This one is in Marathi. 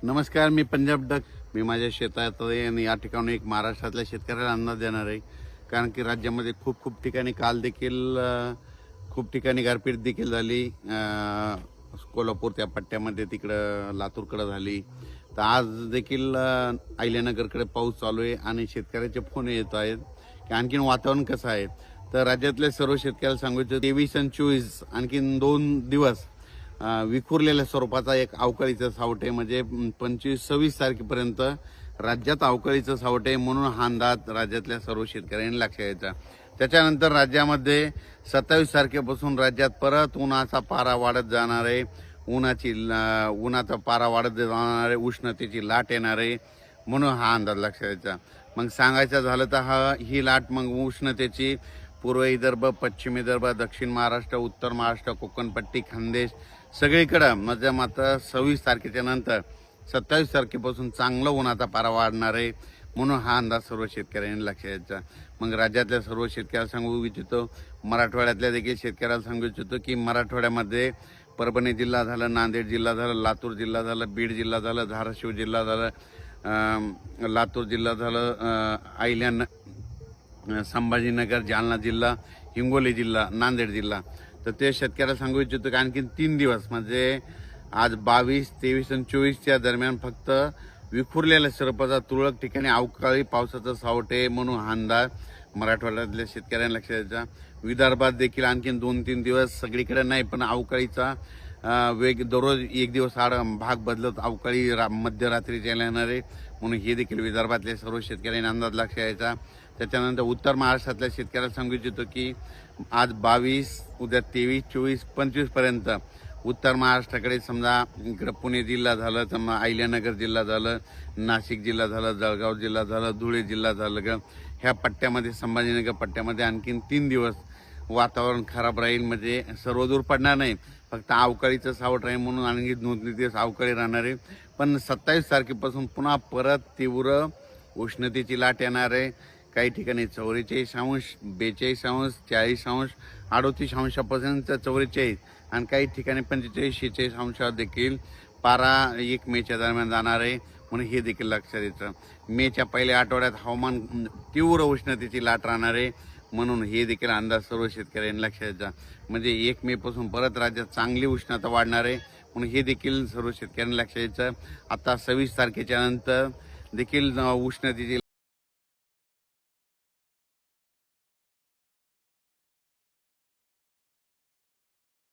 नमस्कार, मी पंजाब डक. मी माझ्या शेतात आहे आणि या ठिकाणी एक महाराष्ट्रातल्या शेतकऱ्याला अंदाज देणार आहे. कारण की राज्यामध्ये खूप खूप ठिकाणी काल देखील खूप ठिकाणी गारपीट देखील झाली. कोल्हापूर त्या पट्ट्यामध्ये तिकडं लातूरकडं झाली. तर आज देखील अहिल्यानगरकडे पाऊस चालू आहे आणि शेतकऱ्याचे फोन येत आहेत की आणखीन वातावरण कसं आहे. तर राज्यातल्या सर्व शेतकऱ्याला सांगायचं 23 आणि 24 आणखीन 2 दिवस विखुरलेल्या स्वरूपाचा एक अवकाळीचं सावट आहे. म्हणजे 25-26 तारखेपर्यंत राज्यात अवकाळीचं सावट आहे, म्हणून हा अंदाज राज्यातल्या सर्व शेतकऱ्यांनी लक्षात घ्यायचा. त्याच्यानंतर राज्यामध्ये 27 तारखेपासून राज्यात परत उन्हाचा पारा वाढत जाणार आहे. उन्हाचा पारा वाढत जाणार आहे, उष्णतेची लाट येणार आहे, म्हणून हा अंदाज लक्षात घ्यायचा. मग सांगायचं झालं तर ही लाट मग उष्णतेची पूर्व विदर्भ, पश्चिम विदर्भ, दक्षिण महाराष्ट्र, उत्तर महाराष्ट्र, कोकणपट्टी, खानदेश सगळीकडं म्हणजे मात्र 26 तारखेच्या नंतर 27 तारखेपासून चांगलं उन्हाचा पारा वाढणार आहे, म्हणून हा अंदाज सर्व शेतकऱ्यांनी लक्षात घ्यायचा. मग राज्यातल्या सर्व शेतकऱ्याला सांगू इच्छितो, मराठवाड्यातल्या देखील शेतकऱ्याला सांगू इच्छितो की मराठवाड्यामध्ये परभणी जिल्हा झालं, नांदेड जिल्हा झालं, लातूर जिल्हा झालं, बीड जिल्हा झालं, धाराशिव जिल्हा झालं, लातूर जिल्हा झालं, संभाजीनगर, जालना जिल्हा, हिंगोली जिल्हा, नांदेड जिल्हा. तर ते शेतकऱ्याला सांगू इच्छितो की आणखीन 3 दिवस म्हणजे आज 22, 23 आणि 24च्या दरम्यान फक्त विखुरलेल्या स्वरूपाचा तुरळक ठिकाणी अवकाळी पावसाचं सावट आहे, म्हणून हा अंदाज मराठवाड्यातल्या शेतकऱ्यांना लक्षात द्यायचा. विदर्भात देखील आणखीन 2-3 दिवस सगळीकडे नाही, पण अवकाळीचा वेग दररोज एक दिवस आड भाग बदलत अवकाळी मध्यरात्रीच्या येणार आहे, म्हणून हे देखील विदर्भातल्या सर्व शेतकऱ्यांनी अंदाज लक्षात घ्यायचा. त्याच्यानंतर उत्तर महाराष्ट्रातल्या शेतकऱ्याला सांगू इच्छितो की आज 22, उद्या 23, 24, 25 पर्यंत उत्तर महाराष्ट्राकडे समजा इकडं पुणे जिल्हा झालं, समजा अहिल्यानगर जिल्हा झालं, नाशिक जिल्हा झालं, जळगाव जिल्हा झालं, धुळे जिल्हा झालं, ह्या पट्ट्यामध्ये संभाजीनगर पट्ट्यामध्ये आणखीन 3 दिवस वातावरण खराब राहील. म्हणजे सर्वदूर पडणार नाही, फक्त अवकाळीचं सावट राहील, म्हणून आणखी 2-3 दिवस अवकाळी राहणार आहे. पण 27 तारखेपासून पुन्हा परत तीव्र उष्णतेची लाट येणार आहे. काही ठिकाणी 44°, 42°, 40°, 38°पर्यंत 44 आणि काही ठिकाणी 45-46 देखील पारा 1 मेच्या दरम्यान जाणार आहे, म्हणून हे देखील लक्षात येतं. मेच्या पहिल्या आठवड्यात हवामान तीव्र उष्णतेची लाट राहणार आहे, म्हणून हे देखील अंदाज सर्व शेतकऱ्यांनी लक्षात द्यायचा. म्हणजे 1 मेपासून परत राज्यात चांगली उष्णता वाढणार आहे, म्हणून हे देखील सर्व शेतकऱ्यांनी लक्षात द्यायचं. आता 26 तारखेच्या नंतर देखील उष्णतेची